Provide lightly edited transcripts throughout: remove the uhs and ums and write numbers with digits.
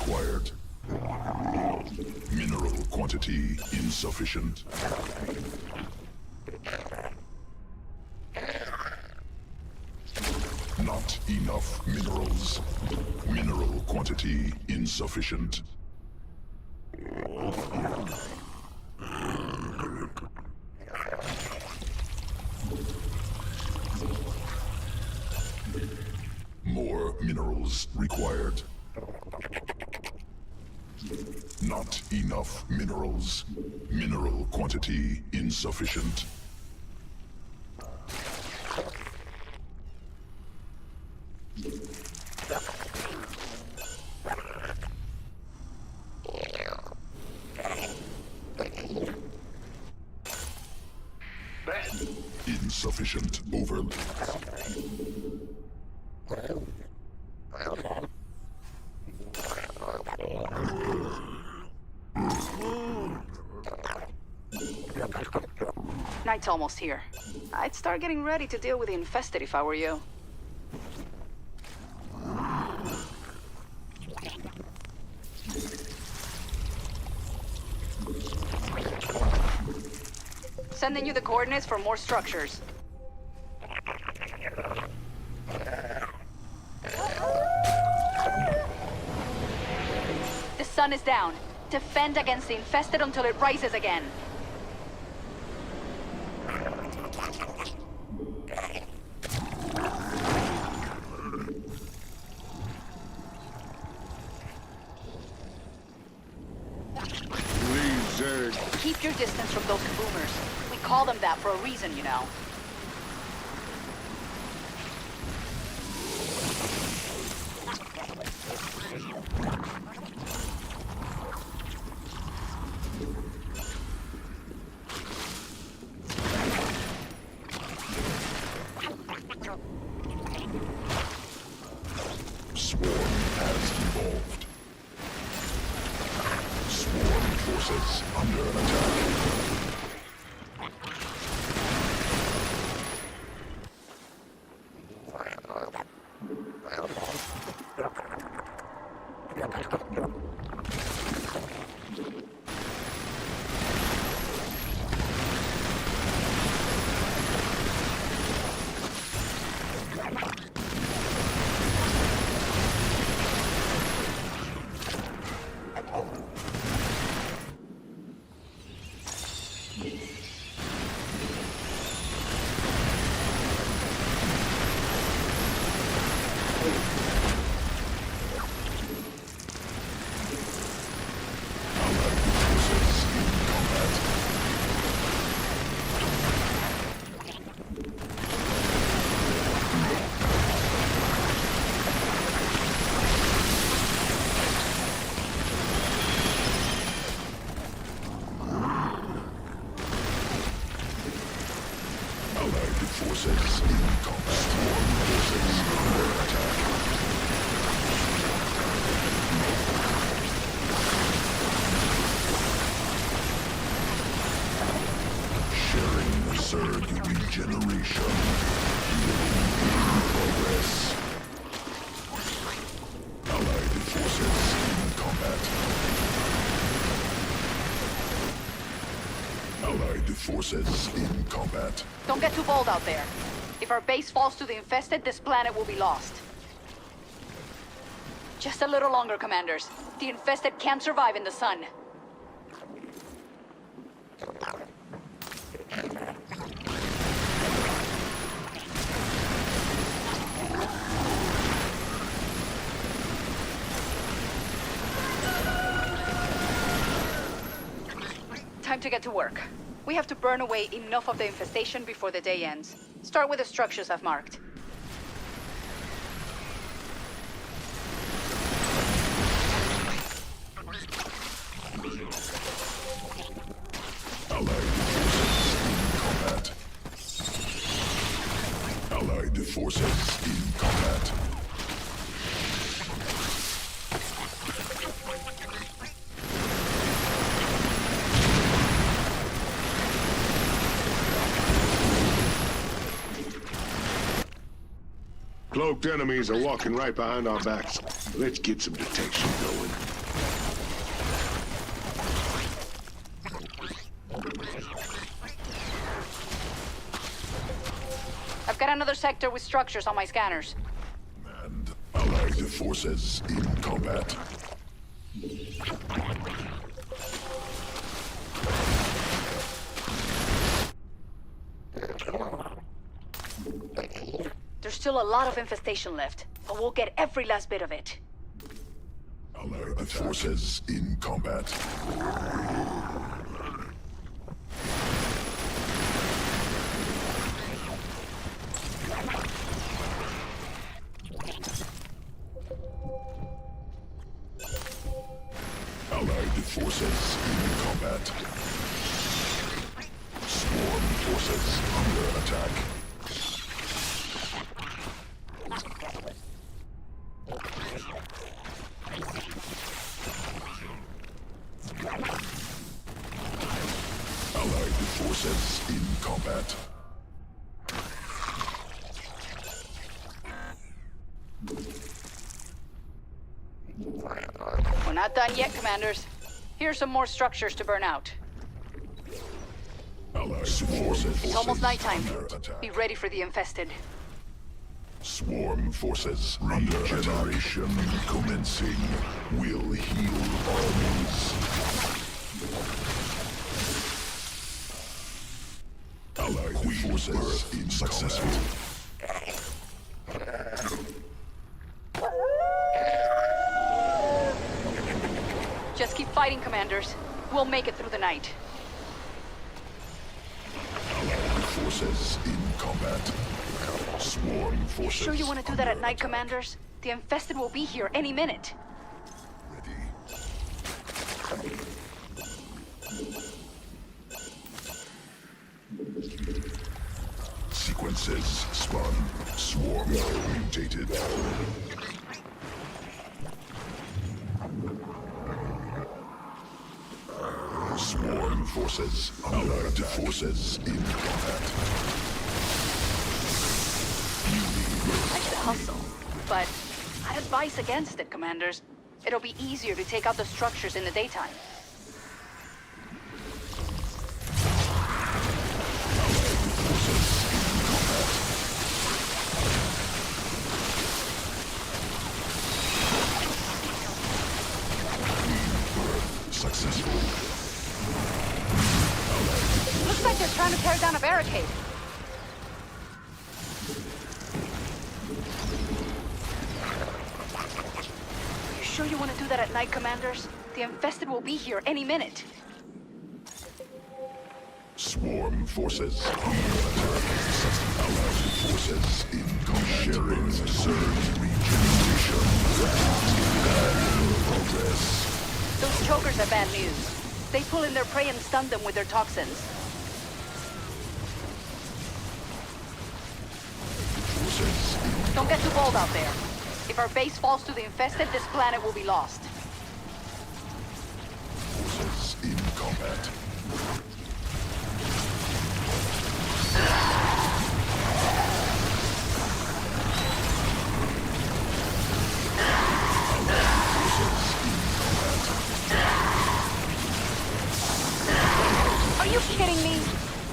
required. Mineral quantity insufficient. Not enough minerals. Mineral quantity insufficient. More minerals required. Not enough minerals. Mineral quantity insufficient. Insufficient overload. Night's almost here. I'd start getting ready to deal with the infested if I were you. Sending you the coordinates for more structures. The sun is down. Defend against the infested until it rises again. Keep your distance from those boomers. We call them that for a reason, you know. Swarm has evolved. Swarm forces under attack. Forces in combat. Swarm forces under attack. Sharing Zerg regeneration. Healing in progress. Allied forces in combat. Allied forces in combat. Don't get too bold out there. If our base falls to the infested, this planet will be lost. Just a little longer, Commanders. The infested can't survive in the sun. Time to get to work. We have to burn away enough of the infestation before the day ends. Start with the structures I've marked. Allied forces in combat. Cloaked enemies are walking right behind our backs. Let's get some detection going. I've got another sector with structures on my scanners. And Allied forces in combat. There's still a lot of infestation left, but we'll get every last bit of it. Allied forces in combat. Allied forces in combat. Swarm forces under attack. Allied forces in combat. We're not done yet, Commanders. Here's some more structures to burn out. Allied forces. It's almost nighttime. Under attack. Be ready for the infested. Swarm forces under regeneration commencing. Will heal armies. Allied forces in successful. Just keep fighting, Commanders. We'll make it through the night. Allied forces in combat. Swarm forces. Sure you want to do that at night, Commanders? The infested will be here any minute. Ready. Sequences spun. Swarm mutated. Swarm forces. Allied forces in combat. Like the hustle. But I advise against it, Commanders. It'll be easier to take out the structures in the daytime. Successful. Looks like they're trying to tear down a barricade. You sure you want to do that at night, Commanders? The infested will be here any minute. Swarm forces. Allied forces in combat. Sharing surge regeneration. Progress. Those chokers are bad news. They pull in their prey and stun them with their toxins. Forces in Don't get too bold out there. If our base falls to the infested, this planet will be lost. forces in combat. Are you kidding me?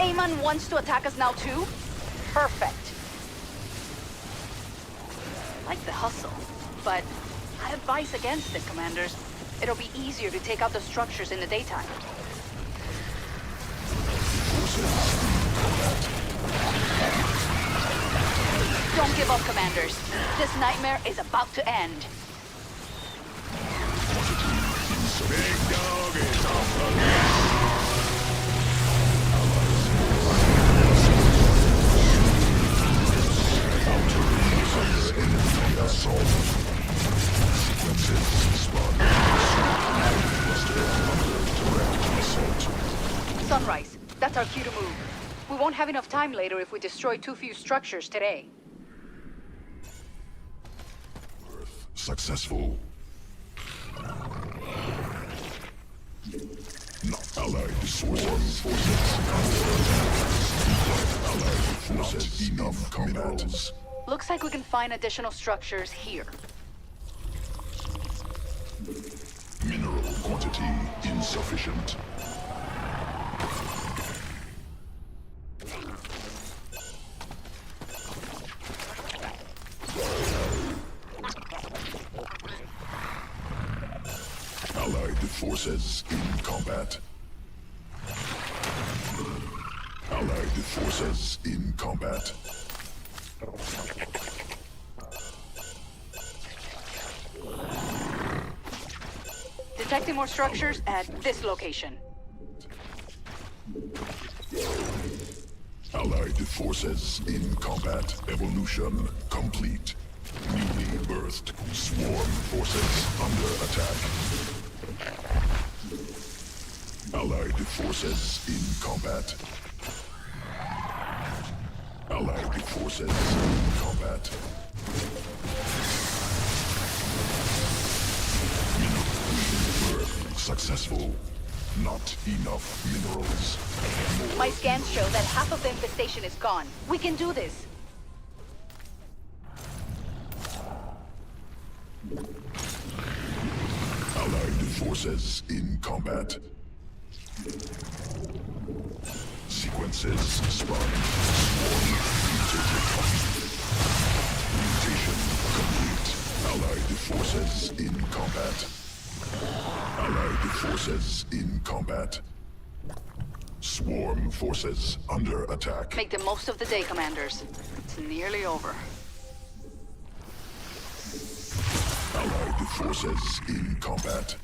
Amon wants to attack us now too? Perfect. Like the hustle, but I advise against it, Commanders. It'll be easier to take out the structures in the daytime. Don't give up, Commanders. This nightmare is about to end. Big dog is off the leash. Assault. Sequences spawn. Cluster under direct assault. Sunrise. That's our cue to move. We won't have enough time later if we destroy too few structures today. Successful. Not allied forces. Allied forces in combat. Looks like we can find additional structures here. insufficient. Allied forces in combat. Allied forces in combat. Detecting more structures at this location. Allied forces in combat. Evolution complete. Newly birthed swarm forces under attack. Allied forces in combat. Allied forces in combat. Birth successful. Not enough minerals. My scans show that half of the infestation is gone. We can do this. Allied forces in combat. Sequences spun. Swarm mutation complete. Allied forces in combat. Allied forces in combat. Swarm forces under attack. Make the most of the day, Commanders. It's nearly over. Allied forces in combat.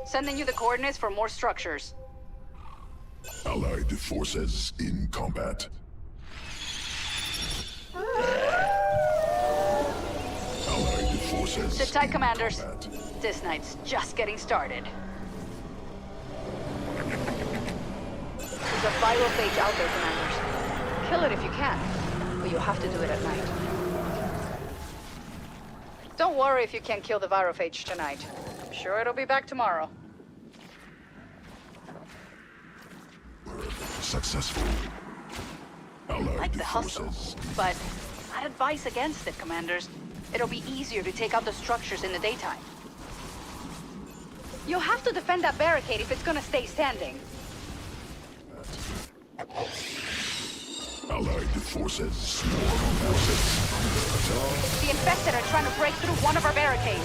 Sending you the coordinates for more structures. Allied forces in combat. Allied forces Sit tight, in Commanders. combat. This night's just getting started. There's a virophage out there, Commanders. Kill it if you can, but you have to do it at night. Don't worry if you can't kill the virophage tonight. I'm sure it'll be back tomorrow. Successful. Allied Like the hustle, forces. but I'd advise against it, Commanders. It'll be easier to take out the structures in the daytime. You'll have to defend that barricade if it's gonna stay standing. Allied forces. Swarm forces under attack. The infected are trying to break through one of our barricades.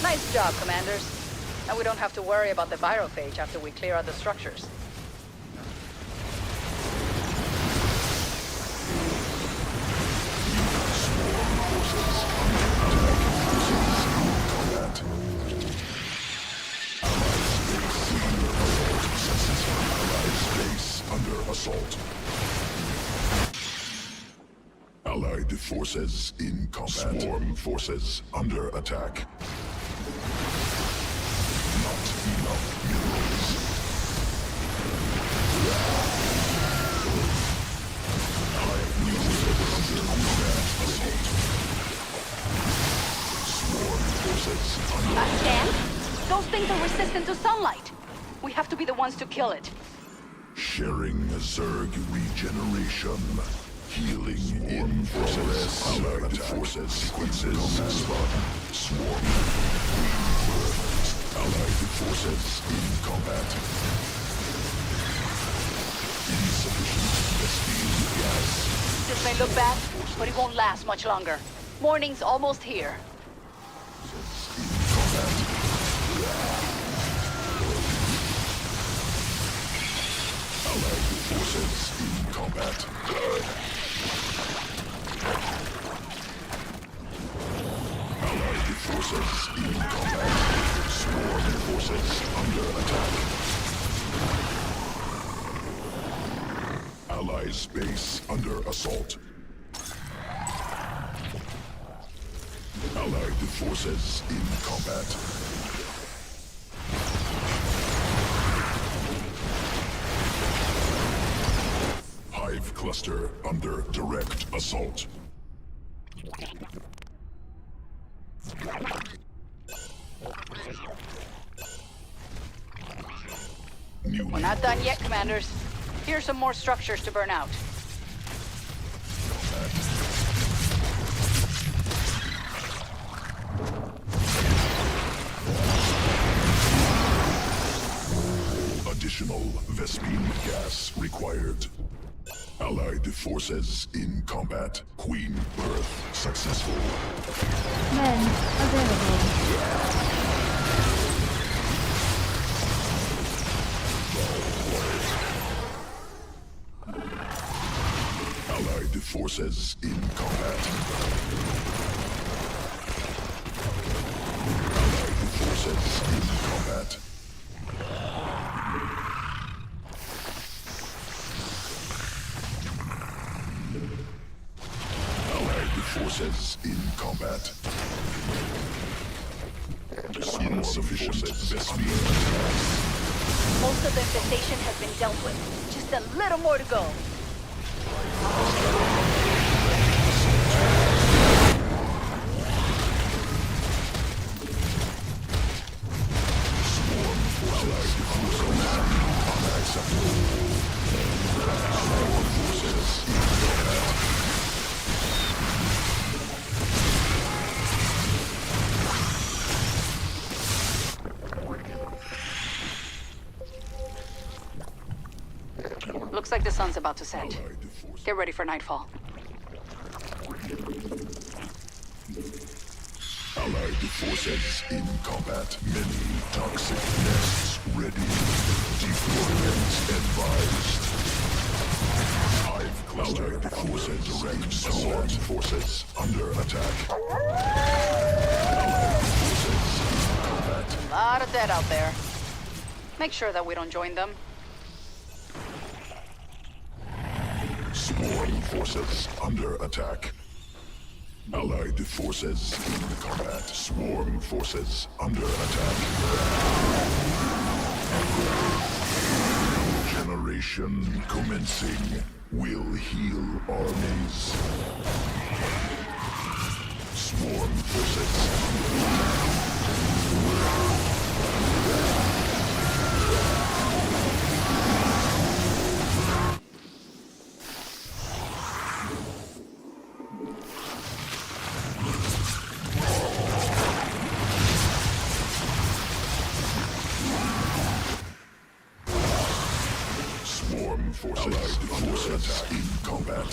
Nice job, Commanders. And we don't have to worry about the virophage after we clear out the structures. Under assault. Allied forces in combat. Swarm forces under attack. Not enough minerals. Allied forces under combat assault. Swarm forces under A scan? Those things are resistant to sunlight. We have to be the ones to kill it. sharing Zerg regeneration. Healing in progress. Allied forces sequences spun. Swarm. Allied forces in combat. Insufficient SP gas. This may look bad, but it won't last much longer. Morning's almost here. In combat. Allied forces in combat. Allied forces in combat. Swarm forces under attack. Allies base under assault. Allied forces in combat. cluster under direct assault. We're not done yet, Commanders. Here's some more structures to burn out. Additional Vespene gas required. Allied forces in combat. Queen birth successful. Men available. Allied forces in combat. Allied forces in combat. Allied forces in combat. Insufficient Vespene. Most of the infestation has been dealt with. Just a little more to go. Looks like the sun's about to set. Get ready for nightfall. Allied forces in combat. Many toxic nests ready. Deployment advised. Hive cluster. Allied forces direct assault. Forces under attack. Allied forces in combat. A lot of dead out there. Make sure that we don't join them. Swarm forces under attack. Allied forces in combat. Swarm forces under attack. Generation commencing. Will heal armies. Swarm forces under attack. Swarm forces. Allied forces in combat.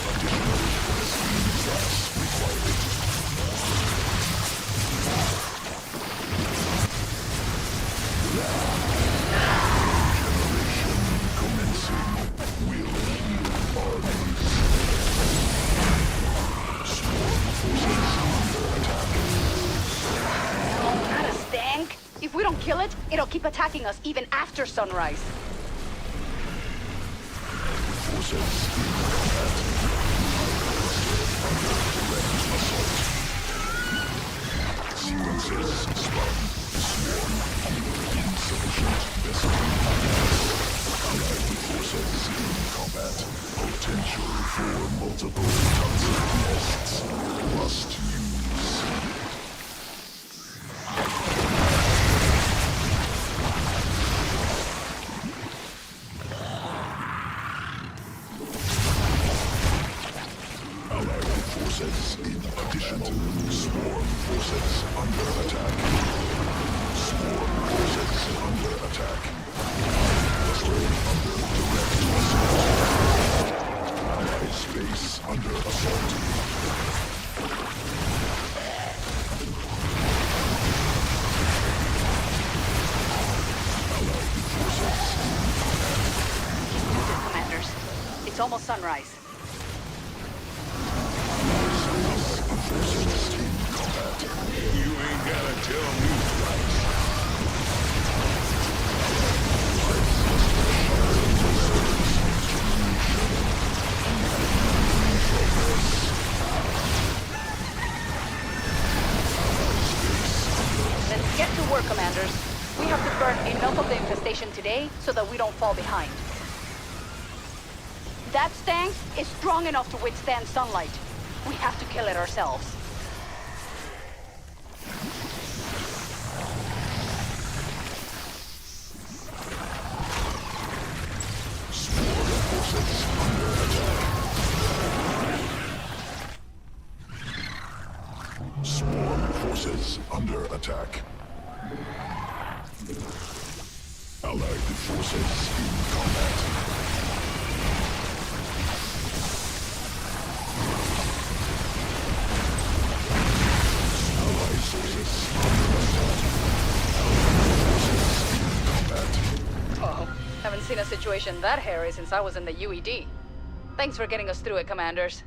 Additional Vespene gas required. Generation commencing. Will heal armies. Swarm forces under attack. Oh, not a stank. If we don't kill it, it'll keep attacking us even after sunrise. Forces in combat. Under direct assault. Sequences spun. Swarm. Insufficient Vespene. Allied forces in combat. Potential for multiple toxic nests. Must use. Forces in additional. Swarm forces under attack. Swarm forces under attack. Cluster under direct assault. Allied space under assault. Allied forces in combat. Commanders, it's almost sunrise. Forces in combat. You ain't gotta tell me twice. Let's get to work, Commanders. We have to burn enough of the infestation today so that we don't fall behind. That stank is strong enough to withstand sunlight. We have to kill it ourselves. Swarm forces under attack. Allied forces in combat. Allied forces under attack. Allied forces in combat. Oh, haven't seen a situation that hairy since I was in the UED. Thanks for getting us through it, Commanders.